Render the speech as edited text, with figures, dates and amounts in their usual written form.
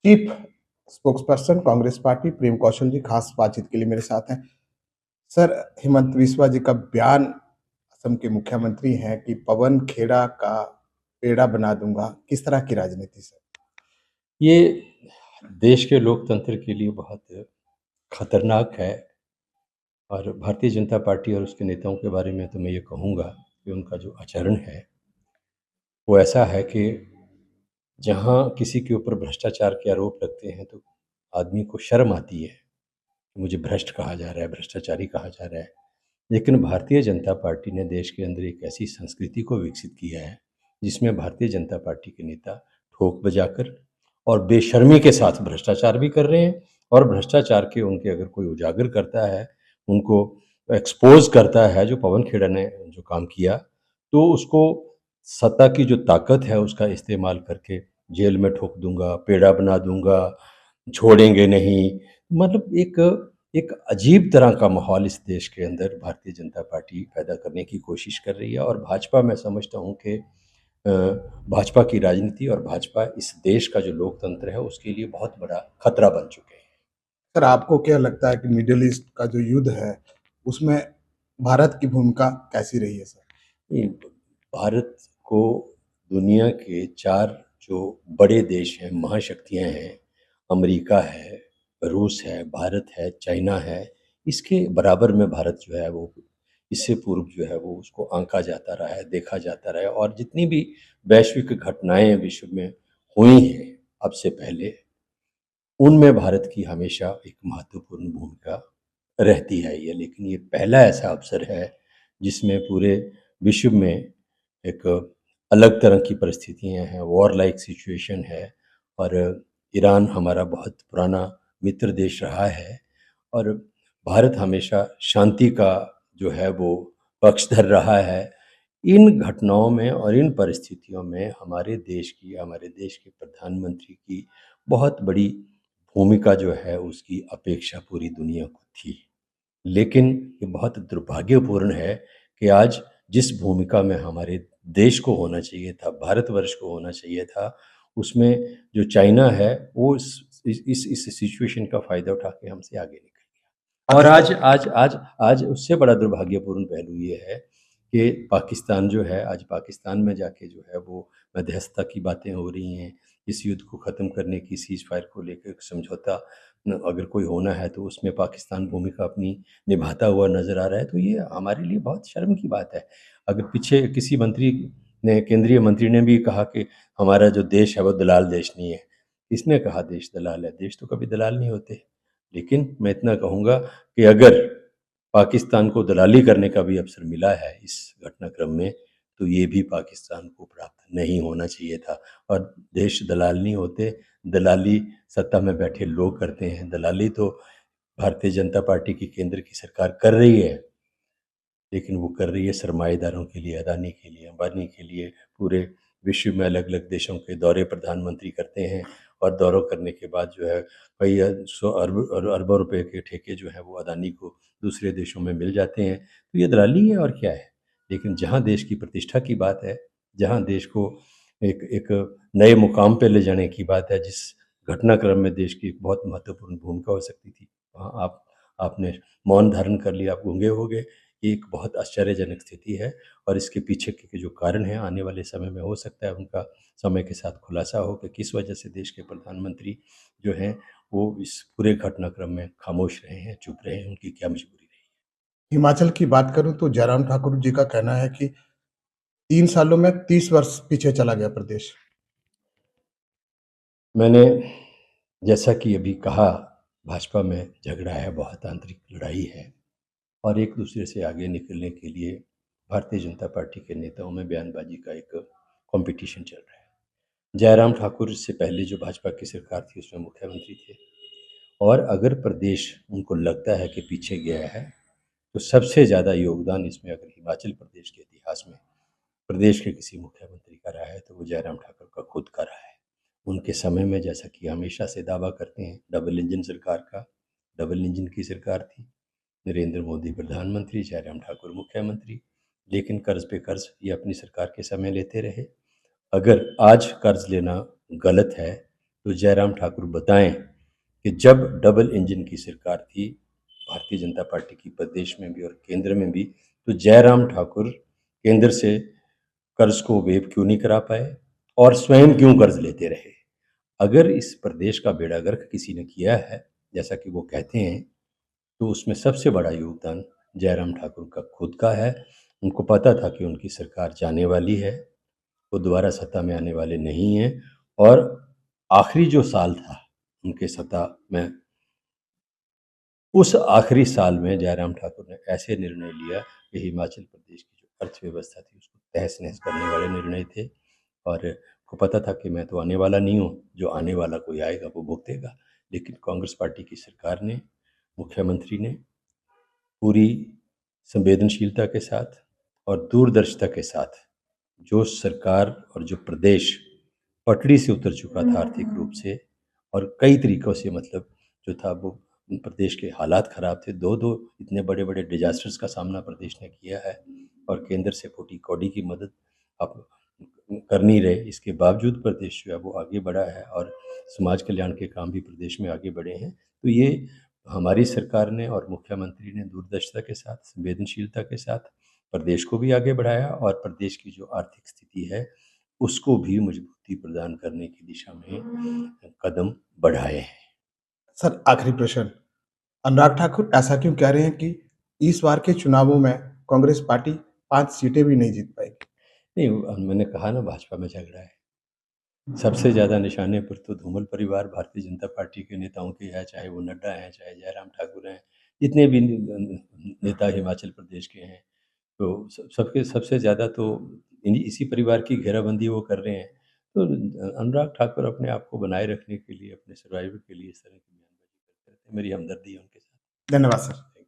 Chief spokesperson Congress party प्रेम कौशल जी खास बातचीत के लिए मेरे साथ हैं। सर, हिमंत बिस्वा जी का बयान असम के मुख्यमंत्री हैं कि पवन खेड़ा का पेड़ा बना दूंगा, किस तरह की राजनीति सर? ये देश के लोकतंत्र के लिए बहुत खतरनाक है और भारतीय जनता पार्टी और उसके नेताओं के बारे में तो मैं ये कहूँगा कि उनका जो आचरण है, वो ऐसा है कि जहाँ किसी के ऊपर भ्रष्टाचार के आरोप लगते हैं, तो आदमी को शर्म आती है कि मुझे भ्रष्ट कहा जा रहा है, भ्रष्टाचारी कहा जा रहा है। लेकिन भारतीय जनता पार्टी ने देश के अंदर एक ऐसी संस्कृति को विकसित किया है, जिसमें भारतीय जनता पार्टी के नेता ठोक बजाकर और बेशर्मी के साथ भ्रष्टाचार भी कर रहे हैं और भ्रष्टाचार के उनके अगर कोई उजागर करता है, उनको एक्सपोज़ करता है, जो पवन खेड़ा ने जो काम किया, तो उसको सत्ता की जो ताकत है, उसका इस्तेमाल करके जेल में ठोक दूँगा, पेड़ा बना दूँगा, छोड़ेंगे नहीं। मतलब एक एक अजीब तरह का माहौल इस देश के अंदर भारतीय जनता पार्टी पैदा करने की कोशिश कर रही है और भाजपा मैं समझता हूँ कि भाजपा की राजनीति और भाजपा इस देश का जो लोकतंत्र है उसके लिए बहुत बड़ा खतरा बन चुके हैं। सर, आपको क्या लगता है कि मिडिल ईस्ट का जो युद्ध है, उसमें भारत की भूमिका कैसी रही है सर? ये भारत को दुनिया के 4 जो बड़े देश हैं, महाशक्तियाँ हैं, अमेरिका है, रूस है, भारत है, चाइना है, इसके बराबर में भारत जो है वो इससे पूर्व जो है वो उसको आँका जाता रहा है, देखा जाता रहा है और जितनी भी वैश्विक घटनाएँ विश्व में हुई हैं अब से पहले, उनमें भारत की हमेशा एक महत्वपूर्ण भूमिका रहती आई है। लेकिन ये पहला ऐसा अवसर है जिसमें पूरे विश्व में एक अलग तरह की परिस्थितियाँ हैं, वॉर लाइक सिचुएशन है और ईरान हमारा बहुत पुराना मित्र देश रहा है और भारत हमेशा शांति का जो है वो पक्षधर रहा है। इन घटनाओं में और इन परिस्थितियों में हमारे देश के प्रधानमंत्री की बहुत बड़ी भूमिका जो है उसकी अपेक्षा पूरी दुनिया को थी। लेकिन ये बहुत दुर्भाग्यपूर्ण है कि आज जिस भूमिका में हमारे देश को होना चाहिए था, भारतवर्ष को होना चाहिए था, उसमें जो चाइना है वो इस सिचुएशन का फ़ायदा उठा के हमसे आगे निकल गया। और आज पाकिस्तान आज आज आज उससे बड़ा दुर्भाग्यपूर्ण पहलू ये है कि पाकिस्तान जो है आज पाकिस्तान में जाके जो है वो मध्यस्थता की बातें हो रही हैं। इस युद्ध को ख़त्म करने की सीज़फायर को लेकर एक समझौता अगर कोई होना है तो उसमें पाकिस्तान भूमिका अपनी निभाता हुआ नज़र आ रहा है, तो ये हमारे लिए बहुत शर्म की बात है। अगर पीछे किसी मंत्री ने केंद्रीय मंत्री ने भी कहा कि हमारा जो देश है वो दलाल देश नहीं है। किसने कहा देश दलाल है? देश तो कभी दलाल नहीं होते। लेकिन मैं इतना कहूँगा कि अगर पाकिस्तान को दलाली करने का भी अवसर मिला है इस घटनाक्रम में, तो ये भी पाकिस्तान को प्राप्त नहीं होना चाहिए था और देश दलाल नहीं होते, दलाली सत्ता में बैठे लोग करते हैं। दलाली तो भारतीय जनता पार्टी की केंद्र की सरकार कर रही है, लेकिन वो कर रही है सरमाएदारों के लिए, अदानी के लिए, अंबानी के लिए। पूरे विश्व में अलग-अलग देशों के दौरे प्रधानमंत्री करते हैं और दौरों करने के बाद जो है कई सौ अरब और अरबों रुपए के ठेके जो हैं वो अदानी को दूसरे देशों में मिल जाते हैं। तो ये दलाली है और क्या है? लेकिन जहाँ देश की प्रतिष्ठा की बात है, जहाँ देश को एक एक नए मुकाम पे ले जाने की बात है, जिस घटनाक्रम में देश की एक बहुत महत्वपूर्ण भूमिका हो सकती थी, वहाँ आपने मौन धारण कर लिया, आप गूंगे हो गए। ये एक बहुत आश्चर्यजनक स्थिति है और इसके पीछे के जो कारण हैं आने वाले समय में हो सकता है उनका समय के साथ खुलासा हो कि किस वजह से देश के प्रधानमंत्री जो हैं वो इस पूरे घटनाक्रम में खामोश रहे हैं, चुप रहे हैं, उनकी क्या मजबूरी रही। हिमाचल की बात करूं तो जयराम ठाकुर जी का कहना है कि 3 सालों में 30 वर्ष पीछे चला गया प्रदेश। मैंने जैसा कि अभी कहा, भाजपा में झगड़ा है, बहुत आंतरिक लड़ाई है और एक दूसरे से आगे निकलने के लिए भारतीय जनता पार्टी के नेताओं में बयानबाजी का एक कंपटीशन चल रहा है। जयराम ठाकुर से पहले जो भाजपा की सरकार थी उसमें मुख्यमंत्री थे और अगर प्रदेश उनको लगता है कि पीछे गया है, तो सबसे ज़्यादा योगदान इसमें अगर हिमाचल प्रदेश के इतिहास में प्रदेश के किसी मुख्यमंत्री का रहा है, तो वो जयराम ठाकुर का खुद का रहा है। उनके समय में जैसा कि हमेशा से दावा करते हैं, डबल इंजन सरकार का, डबल इंजन की सरकार थी। नरेंद्र मोदी प्रधानमंत्री, जयराम ठाकुर मुख्यमंत्री, लेकिन कर्ज़ पे कर्ज़ ये अपनी सरकार के समय लेते रहे। अगर आज कर्ज़ लेना गलत है, तो जयराम ठाकुर बताएं कि जब डबल इंजन की सरकार थी भारतीय जनता पार्टी की प्रदेश में भी और केंद्र में भी, तो जयराम ठाकुर केंद्र से कर्ज को वेव क्यों नहीं करा पाए और स्वयं क्यों कर्ज लेते रहे। अगर इस प्रदेश का बेड़ा गर्क किसी ने किया है, जैसा कि वो कहते हैं, तो उसमें सबसे बड़ा योगदान जयराम ठाकुर का खुद का है। उनको पता था कि उनकी सरकार जाने वाली है, वो दोबारा सत्ता में आने वाले नहीं हैं और आखिरी जो साल था उनके सत्ता में, उस आखिरी साल में जयराम ठाकुर ने ऐसे निर्णय लिया कि हिमाचल प्रदेश की जो अर्थव्यवस्था थी उसको तहस-नहस करने वाले निर्णय थे और को पता था कि मैं तो आने वाला नहीं हूँ, जो आने वाला कोई आएगा वो भुगतेगा। लेकिन कांग्रेस पार्टी की सरकार ने, मुख्यमंत्री ने पूरी संवेदनशीलता के साथ और दूरदर्शिता के साथ जो सरकार और जो प्रदेश पटड़ी से उतर चुका था आर्थिक रूप से और कई तरीकों से, मतलब जो था वो प्रदेश के हालात ख़राब थे, दो इतने बड़े बड़े डिजास्टर्स का सामना प्रदेश ने किया है और केंद्र से फूटी कौड़ी की मदद अब कर नहीं रहे, इसके बावजूद प्रदेश जो है वो आगे बढ़ा है और समाज कल्याण के काम भी प्रदेश में आगे बढ़े हैं। तो ये हमारी सरकार ने और मुख्यमंत्री ने दूरदर्शिता के साथ, संवेदनशीलता के साथ प्रदेश को भी आगे बढ़ाया और प्रदेश की जो आर्थिक स्थिति है उसको भी मजबूती प्रदान करने की दिशा में कदम बढ़ाए हैं। सर, आखिरी प्रश्न, अनुराग ठाकुर ऐसा क्यों कह रहे हैं कि इस बार के चुनावों में कांग्रेस पार्टी 5 सीटें भी नहीं जीत पाएगी? नहीं, मैंने कहा ना भाजपा में झगड़ा है। सबसे ज़्यादा निशाने पर तो धूमल परिवार भारतीय जनता पार्टी के नेताओं के है, चाहे वो नड्डा हैं, चाहे जयराम ठाकुर हैं, जितने भी नेता हिमाचल प्रदेश के हैं, तो सबके सबसे ज़्यादा तो इसी परिवार की घेराबंदी वो कर रहे हैं। तो अनुराग ठाकुर अपने आप को बनाए रखने के लिए, अपने सर्वाइवल के लिए इस तरह की बयानबाजी करते रहते हैं। मेरी हमदर्दी है उनके साथ। धन्यवाद सर।